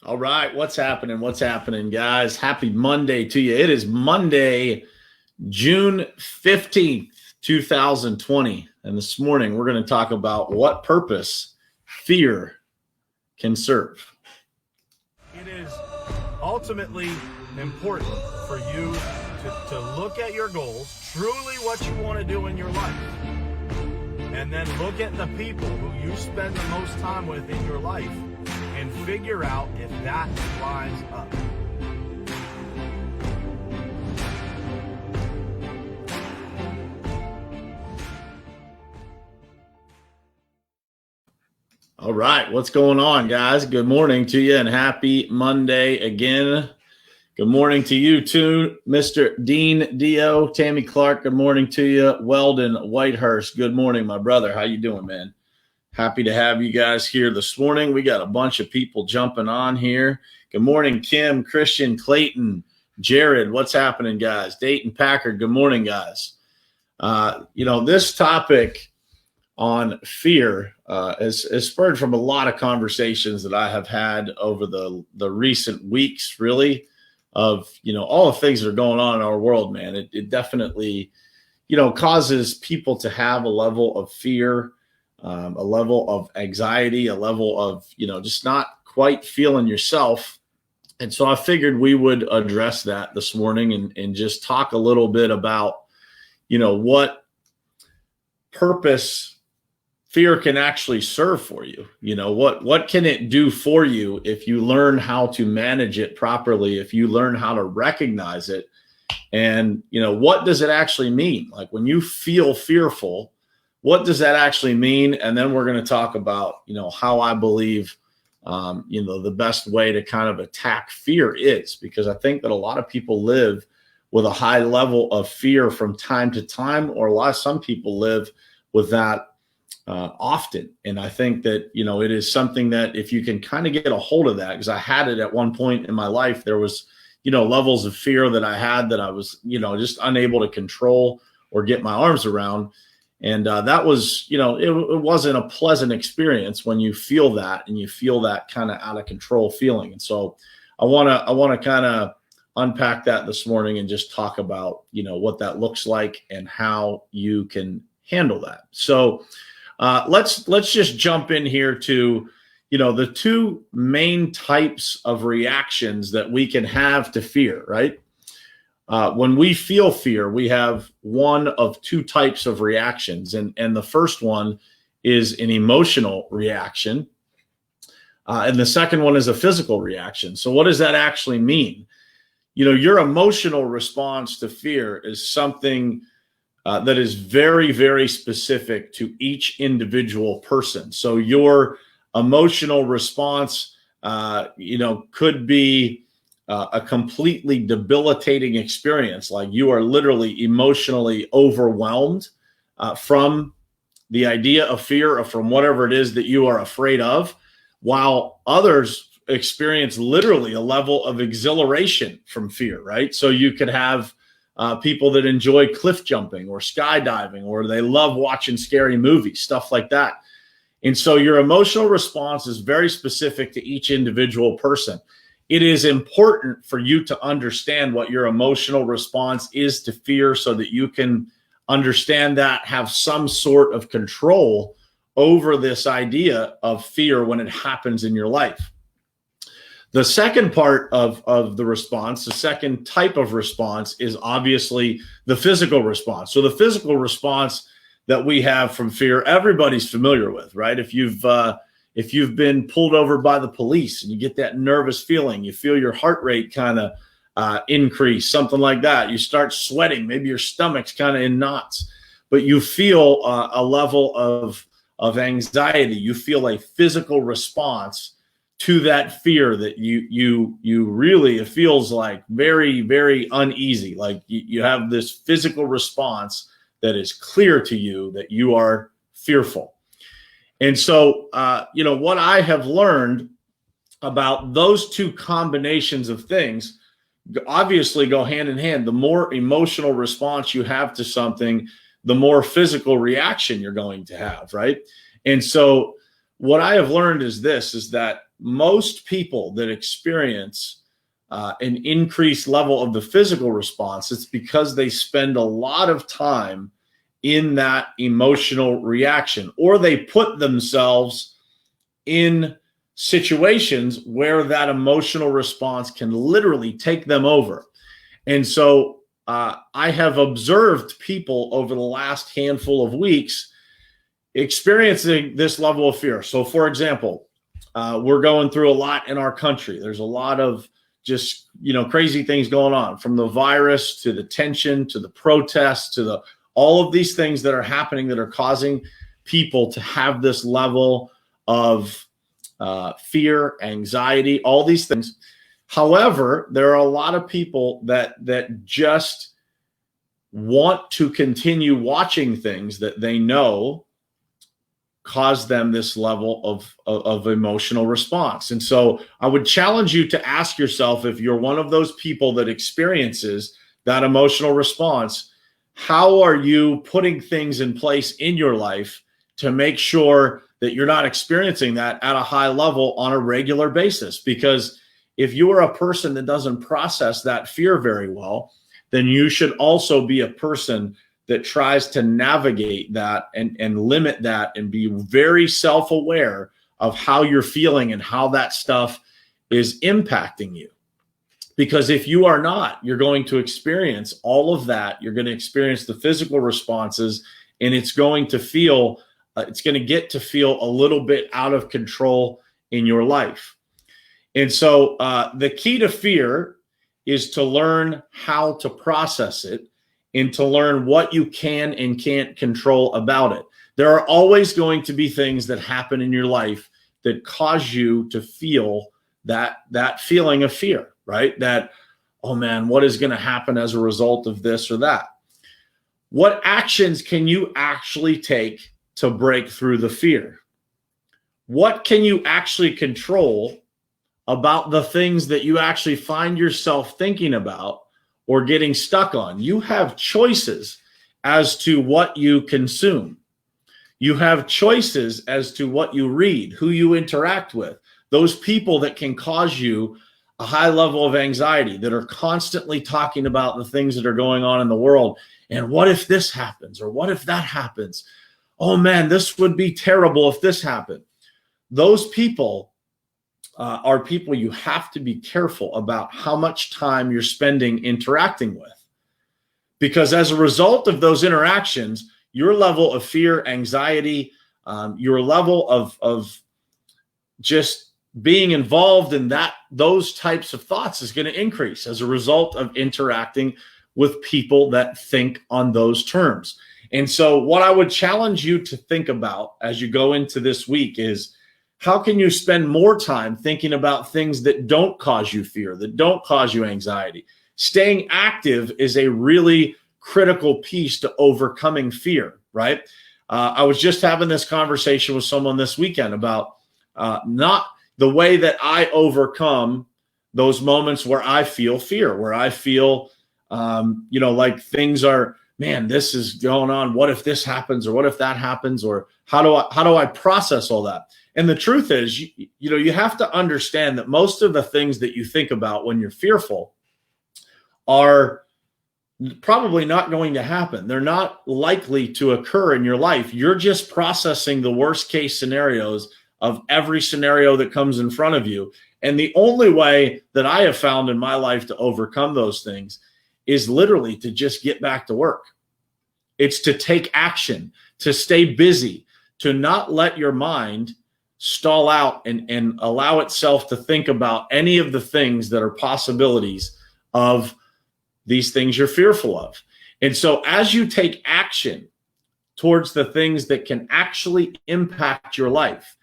All right, what's happening? What's happening, guys? Happy Monday to you. It is Monday, June 15th, 2020. And this morning, we're going to talk about what purpose fear can serve. It is ultimately important for you to look at your goals, truly what you want to do in your life, and then look at the people who you spend the most time with in your life and figure out if that lines up. All right, what's going on, guys? Good morning to you and happy Monday again. Good morning to you too, Mr. Dean Dio, Tammy Clark. Good morning to you, Weldon Whitehurst. Good morning, my brother. How you doing, man? Happy to have you guys here this morning. We got a bunch of people jumping on here. Good morning, Kim, Christian, Clayton, Jared. What's happening, guys? Dayton Packard. Good morning, guys. This topic on fear is spurred from a lot of conversations that I have had over the recent weeks, really, of, all the things that are going on in our world, man. It definitely, causes people to have a level of fear, a level of anxiety, a level of, just not quite feeling yourself. And so I figured we would address that this morning and just talk a little bit about, what purpose fear can actually serve for you. What can it do for you if you learn how to manage it properly, if you learn how to recognize it, and, what does it actually mean? Like when you feel fearful, what does that actually mean? And then we're going to talk about, how I believe, the best way to kind of attack fear is, because I think that a lot of people live with a high level of fear from time to time, or some people live with that often. And I think that, it is something that if you can kind of get a hold of that, because I had it at one point in my life, there was, levels of fear that I had that I was, just unable to control or get my arms around. And that was, it wasn't a pleasant experience when you feel that and you feel that kind of out of control feeling. And so I want to kind of unpack that this morning and just talk about, what that looks like and how you can handle that. So let's just jump in here to, the two main types of reactions that we can have to fear, right? When we feel fear, we have one of two types of reactions. And the first one is an emotional reaction. And the second one is a physical reaction. So what does that actually mean? Your emotional response to fear is something that is very, very specific to each individual person. So your emotional response, could be a completely debilitating experience. Like you are literally emotionally overwhelmed from the idea of fear or from whatever it is that you are afraid of, while others experience literally a level of exhilaration from fear, right? So you could have people that enjoy cliff jumping or skydiving, or they love watching scary movies, stuff like that. And so your emotional response is very specific to each individual person. It is important for you to understand what your emotional response is to fear so that you can understand that, have some sort of control over this idea of fear when it happens in your life. The second part of the response, the second type of response, is obviously the physical response. So the physical response that we have from fear, everybody's familiar with, right? If you've been pulled over by the police and you get that nervous feeling, you feel your heart rate kind of increase, something like that. You start sweating, maybe your stomach's kind of in knots, but you feel a level of anxiety. You feel a physical response to that fear that you really, it feels like very, very uneasy. Like you have this physical response that is clear to you that you are fearful. And so, what I have learned about those two combinations of things obviously go hand in hand. The more emotional response you have to something, the more physical reaction you're going to have, right? And so what I have learned is that most people that experience an increased level of the physical response, it's because they spend a lot of time in that emotional reaction, or they put themselves in situations where that emotional response can literally take them over. And so I have observed people over the last handful of weeks experiencing this level of fear. So, for example, we're going through a lot in our country. There's a lot of just, crazy things going on, from the virus to the tension to the protests to all of these things that are happening that are causing people to have this level of fear, anxiety, all these things. However, there are a lot of people that just want to continue watching things that they know cause them this level of emotional response. And so I would challenge you to ask yourself, if you're one of those people that experiences that emotional response, how are you putting things in place in your life to make sure that you're not experiencing that at a high level on a regular basis? Because if you are a person that doesn't process that fear very well, then you should also be a person that tries to navigate that and limit that and be very self-aware of how you're feeling and how that stuff is impacting you. Because if you are not, you're going to experience all of that. You're going to experience the physical responses, and it's going to get to feel a little bit out of control in your life. And so the key to fear is to learn how to process it and to learn what you can and can't control about it. There are always going to be things that happen in your life that cause you to feel that feeling of fear, right? That, oh man, what is going to happen as a result of this or that? What actions can you actually take to break through the fear? What can you actually control about the things that you actually find yourself thinking about or getting stuck on? You have choices as to what you consume. You have choices as to what you read, who you interact with, those people that can cause you a high level of anxiety, that are constantly talking about the things that are going on in the world. And what if this happens? Or what if that happens? Oh man, this would be terrible if this happened. Those people are people you have to be careful about how much time you're spending interacting with. Because as a result of those interactions, your level of fear, anxiety, your level of just being involved in those types of thoughts is going to increase as a result of interacting with people that think on those terms. And so what I would challenge you to think about as you go into this week is, how can you spend more time thinking about things that don't cause you fear, that don't cause you anxiety? Staying active is a really critical piece to overcoming fear, right? I was just having this conversation with someone this weekend about not the way that I overcome those moments where I feel fear, where I feel, like things are, man, this is going on. What if this happens? Or what if that happens? Or how do I process all that? And the truth is, you have to understand that most of the things that you think about when you're fearful are probably not going to happen. They're not likely to occur in your life. You're just processing the worst case scenarios of every scenario that comes in front of you. And the only way that I have found in my life to overcome those things is literally to just get back to work. It's to take action, to stay busy, to not let your mind stall out and allow itself to think about any of the things that are possibilities of these things you're fearful of. And so as you take action towards the things that can actually impact your life,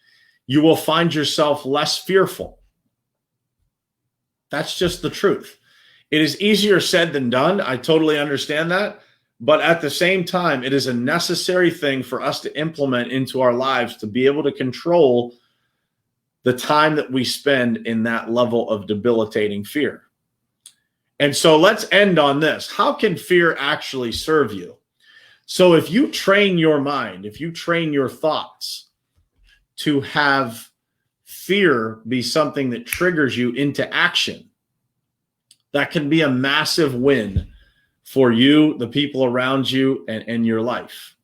you will find yourself less fearful. That's just the truth. It is easier said than done. I totally understand that. But at the same time, it is a necessary thing for us to implement into our lives to be able to control the time that we spend in that level of debilitating fear. And so let's end on this. How can fear actually serve you? So if you train your mind, if you train your thoughts to have fear be something that triggers you into action, that can be a massive win for you, the people around you, and your life.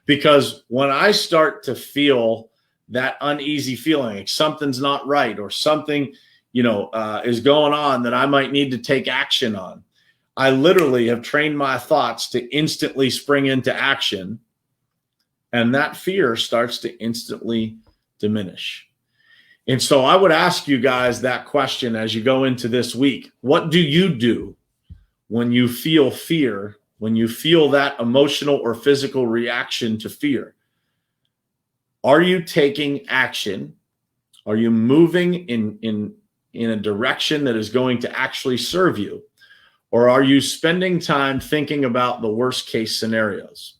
Because when I start to feel that uneasy feeling, like something's not right, or something, is going on that I might need to take action on, I literally have trained my thoughts to instantly spring into action, and that fear starts to instantly diminish. And so I would ask you guys that question as you go into this week. What do you do when you feel fear, when you feel that emotional or physical reaction to fear? Are you taking action? Are you moving in a direction that is going to actually serve you? Or are you spending time thinking about the worst case scenarios?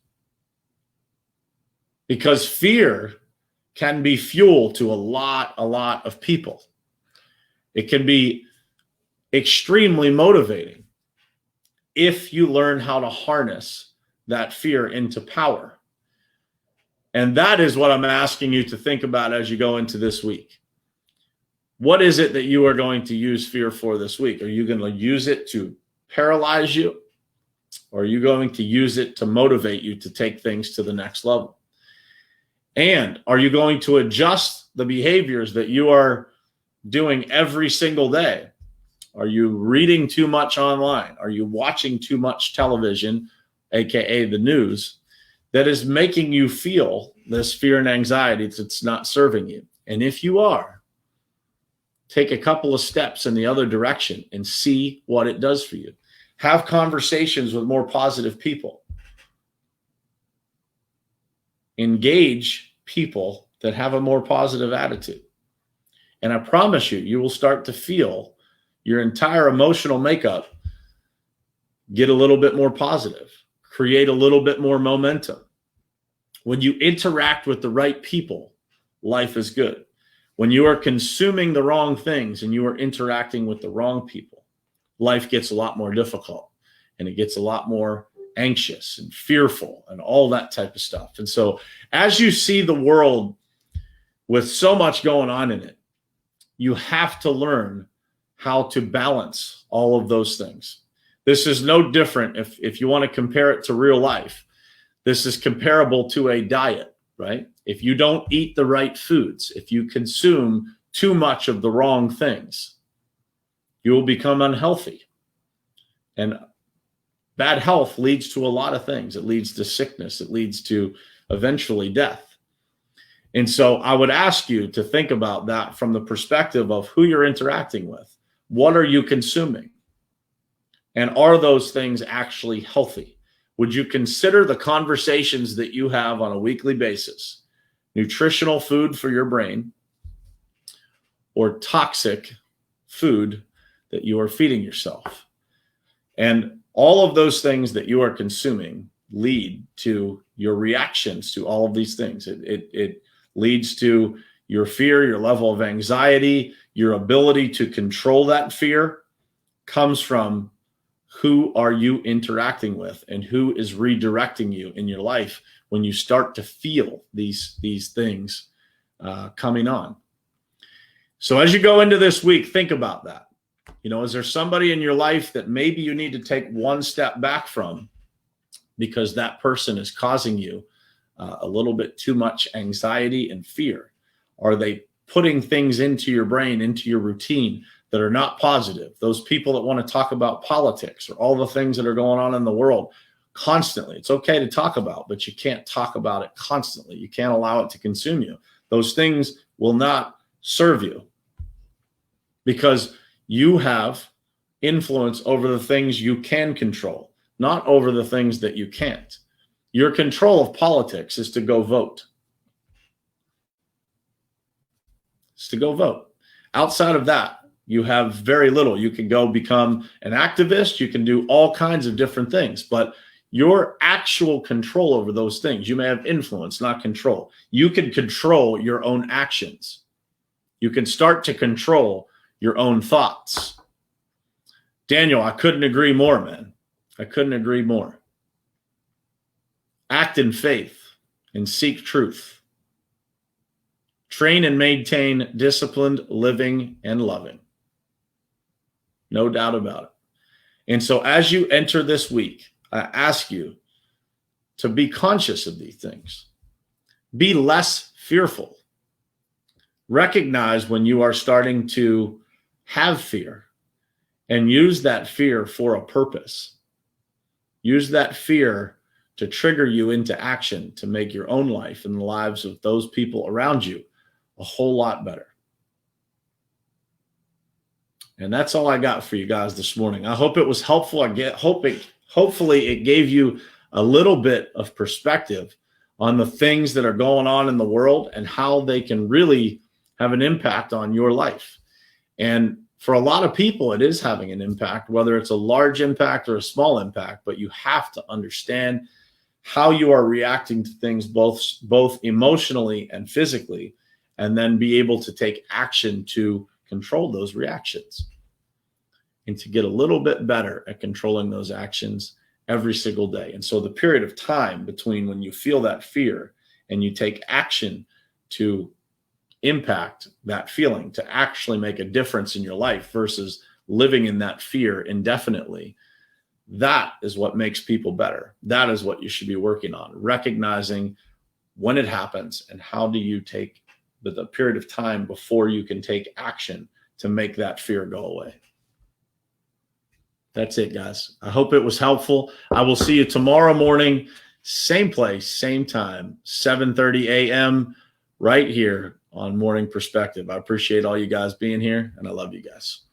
Because fear can be fuel to a lot of people. It can be extremely motivating if you learn how to harness that fear into power. And that is what I'm asking you to think about as you go into this week. What is it that you are going to use fear for this week? Are you going to use it to paralyze you? Or are you going to use it to motivate you to take things to the next level? And are you going to adjust the behaviors that you are doing every single day? Are you reading too much online? Are you watching too much television, aka the news, that is making you feel this fear and anxiety that's not serving you? And if you are, take a couple of steps in the other direction and see what it does for you. Have conversations with more positive people. Engage people that have a more positive attitude. And I promise you, you will start to feel your entire emotional makeup get a little bit more positive, create a little bit more momentum. When you interact with the right people, life is good. When you are consuming the wrong things and you are interacting with the wrong people, life gets a lot more difficult, and it gets a lot more anxious and fearful and all that type of stuff. And so as you see the world with so much going on in it, you have to learn how to balance all of those things. This is no different if you want to compare it to real life. This is comparable to a diet, right? If you don't eat the right foods, if you consume too much of the wrong things, you will become unhealthy. And bad health leads to a lot of things. It leads to sickness. It leads to eventually death. And so I would ask you to think about that from the perspective of who you're interacting with. What are you consuming? And are those things actually healthy? Would you consider the conversations that you have on a weekly basis nutritional food for your brain or toxic food that you are feeding yourself? And all of those things that you are consuming lead to your reactions to all of these things. It leads to your fear, your level of anxiety, your ability to control that fear comes from who are you interacting with and who is redirecting you in your life when you start to feel these things coming on. So as you go into this week, think about that. Is there somebody in your life that maybe you need to take one step back from because that person is causing you a little bit too much anxiety and fear? Are they putting things into your brain, into your routine that are not positive? Those people that want to talk about politics or all the things that are going on in the world constantly. It's okay to talk about, but you can't talk about it constantly. You can't allow it to consume you. Those things will not serve you because you have influence over the things you can control, not over the things that you can't. Your control of politics is to go vote. It's to go vote. Outside of that, you have very little. You can go become an activist. You can do all kinds of different things, but your actual control over those things, you may have influence, not control. You can control your own actions. You can start to control your own thoughts. Daniel, I couldn't agree more, man. I couldn't agree more. Act in faith and seek truth. Train and maintain disciplined living and loving. No doubt about it. And so as you enter this week, I ask you to be conscious of these things. Be less fearful. Recognize when you are starting to have fear and use that fear for a purpose. Use that fear to trigger you into action to make your own life and the lives of those people around you a whole lot better. And that's all I got for you guys this morning. I hope it was helpful. Hopefully it gave you a little bit of perspective on the things that are going on in the world and how they can really have an impact on your life. And for a lot of people, it is having an impact, whether it's a large impact or a small impact, but you have to understand how you are reacting to things both emotionally and physically, and then be able to take action to control those reactions and to get a little bit better at controlling those actions every single day. And so the period of time between when you feel that fear and you take action to impact that feeling, to actually make a difference in your life versus living in that fear indefinitely, that is what makes people better. That is what you should be working on, recognizing when it happens and how do you take the period of time before you can take action to make that fear go away. That's it, guys. I hope it was helpful. I will see you tomorrow morning, same place, same time, 7:30 a.m. right here on Morning Perspective. I appreciate all you guys being here, and I love you guys.